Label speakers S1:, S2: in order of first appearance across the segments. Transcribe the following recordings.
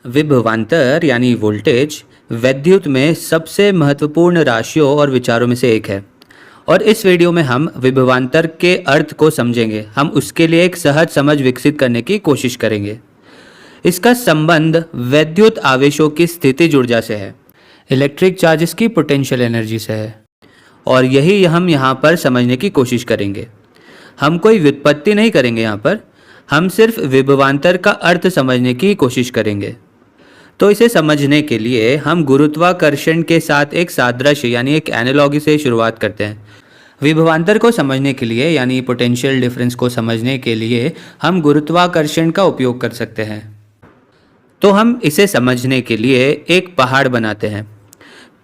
S1: विभवांतर यानी वोल्टेज वैद्युत में सबसे महत्वपूर्ण राशियों और विचारों में से एक है और इस वीडियो में हम विभवांतर के अर्थ को समझेंगे। हम उसके लिए एक सहज समझ विकसित करने की कोशिश करेंगे। इसका संबंध वैद्युत आवेशों की स्थितिज ऊर्जा से है, इलेक्ट्रिक चार्जेस की पोटेंशियल एनर्जी से है और यही हम यहाँ पर समझने की कोशिश करेंगे। हम कोई व्युत्पत्ति नहीं करेंगे यहाँ पर, हम सिर्फ विभवांतर का अर्थ समझने की कोशिश करेंगे। तो इसे समझने के लिए हम गुरुत्वाकर्षण के साथ एक सादृश्य यानी एक एनालॉजी से शुरुआत करते हैं। विभवांतर को समझने के लिए यानी पोटेंशियल डिफरेंस को समझने के लिए हम गुरुत्वाकर्षण का उपयोग कर सकते हैं। तो हम इसे समझने के लिए एक पहाड़ बनाते हैं।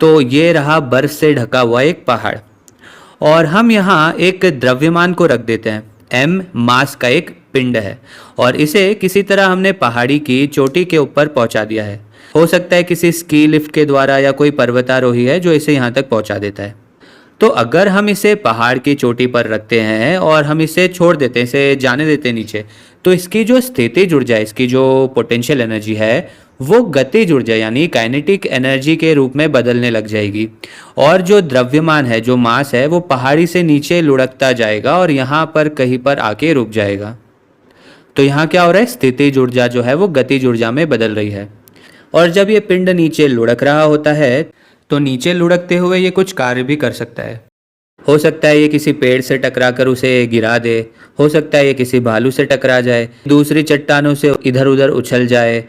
S1: तो ये रहा बर्फ से ढका हुआ एक पहाड़ और हम यहाँ एक द्रव्यमान को रख देते हैं। m मास का एक पिंड है और इसे किसी तरह हमने पहाड़ी की चोटी के ऊपर पहुंचा दिया है। हो सकता है किसी स्की लिफ्ट के द्वारा या कोई पर्वतारोही है जो इसे यहाँ तक पहुंचा देता है। तो अगर हम इसे पहाड़ की चोटी पर रखते हैं और हम इसे छोड़ देते हैं, इसे जाने देते हैं नीचे, तो इसकी जो स्थितिज ऊर्जा है, इसकी जो पोटेंशियल एनर्जी है, वो गतिज ऊर्जा यानी काइनेटिक एनर्जी के रूप में बदलने लग जाएगी और जो द्रव्यमान है, जो मास है, वो पहाड़ी से नीचे लुढ़कता जाएगा और यहाँ पर कहीं पर आके रुक जाएगा। तो यहाँ क्या हो रहा है, स्थितिज ऊर्जा जो है वो गतिज ऊर्जा में बदल रही है और जब ये पिंड नीचे लुढ़क रहा होता है तो नीचे लुढ़कते हुए ये कुछ कार्य भी कर सकता है। हो सकता है ये किसी पेड़ से टकरा कर उसे गिरा दे, हो सकता है ये किसी भालू से टकरा जाए, दूसरी चट्टानों से इधर उधर उछल जाए।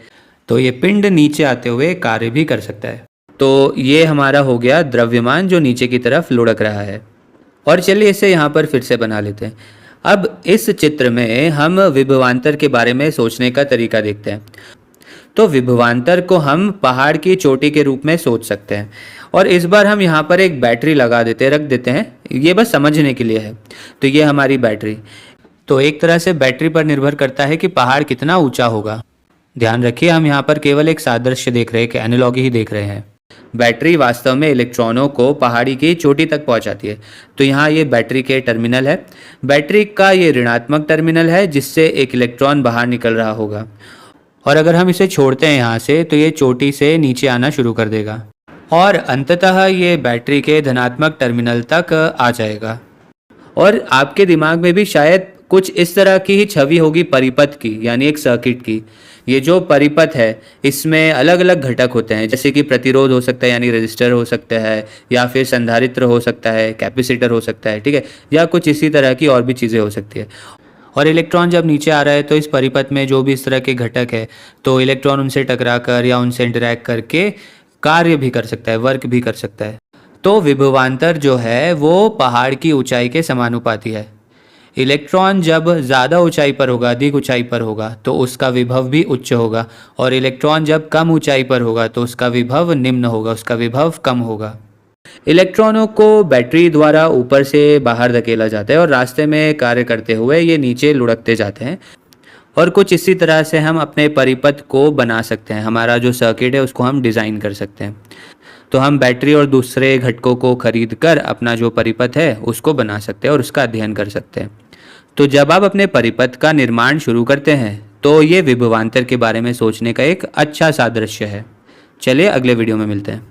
S1: तो ये पिंड नीचे आते हुए कार्य भी कर सकता है। तो ये हमारा हो गया द्रव्यमान जो नीचे की तरफ लुढ़क रहा है। और चलिए इसे यहाँ पर फिर से बना लेते हैं। अब इस चित्र में हम विभवांतर के बारे में सोचने का तरीका देखते हैं। तो विभवांतर को हम पहाड़ की चोटी के रूप में सोच सकते हैं और इस बार हम यहाँ पर एक बैटरी लगा देते रख देते हैं, ये बस समझने के लिए है। तो ये हमारी बैटरी। तो एक तरह से बैटरी पर निर्भर करता है कि पहाड़ कितना ऊंचा होगा। ध्यान रखिए, हम यहाँ पर केवल एक सादृश्य देख रहे हैं, एक एनालॉजी ही देख रहे हैं। बैटरी वास्तव में इलेक्ट्रॉनों को पहाड़ी की चोटी तक पहुंचाती है। तो यहाँ ये बैटरी के टर्मिनल है। बैटरी का ये ऋणात्मक टर्मिनल है जिससे एक इलेक्ट्रॉन बाहर निकल रहा होगा और अगर हम इसे छोड़ते हैं यहाँ से तो ये चोटी से नीचे आना शुरू कर देगा और अंततः ये बैटरी के धनात्मक टर्मिनल तक आ जाएगा। और आपके दिमाग में भी शायद कुछ इस तरह की ही छवि होगी परिपथ की, यानी एक सर्किट की। ये जो परिपथ है इसमें अलग अलग घटक होते हैं, जैसे कि प्रतिरोध हो सकता है यानी रेजिस्टर हो सकता है, या फिर संधारित्र हो सकता है, कैपेसिटर हो सकता है, ठीक है, या कुछ इसी तरह की और भी चीज़ें हो सकती है। और इलेक्ट्रॉन जब नीचे आ रहा है तो इस परिपथ में जो भी इस तरह के घटक है तो इलेक्ट्रॉन उनसे टकरा कर या उनसे इंटरैक्ट करके कार्य भी कर सकता है, वर्क भी कर सकता है। तो विभवांतर जो है वो पहाड़ की ऊंचाई के समानुपाती है। इलेक्ट्रॉन जब ज़्यादा ऊंचाई पर होगा, अधिक ऊंचाई पर होगा, तो उसका विभव भी उच्च होगा और इलेक्ट्रॉन जब कम ऊंचाई पर होगा तो उसका विभव निम्न होगा, उसका विभव कम होगा। इलेक्ट्रॉनों को बैटरी द्वारा ऊपर से बाहर धकेला जाता है और रास्ते में कार्य करते हुए ये नीचे लुढ़कते जाते हैं और कुछ इसी तरह से हम अपने परिपथ को बना सकते हैं। हमारा जो सर्किट है उसको हम डिज़ाइन कर सकते हैं। तो हम बैटरी और दूसरे घटकों को खरीद कर अपना जो परिपथ है उसको बना सकते हैं और उसका अध्ययन कर सकते हैं। तो जब आप अपने परिपथ का निर्माण शुरू करते हैं तो ये विभवांतर के बारे में सोचने का एक अच्छा सादृश्य है। चलिए अगले वीडियो में मिलते हैं।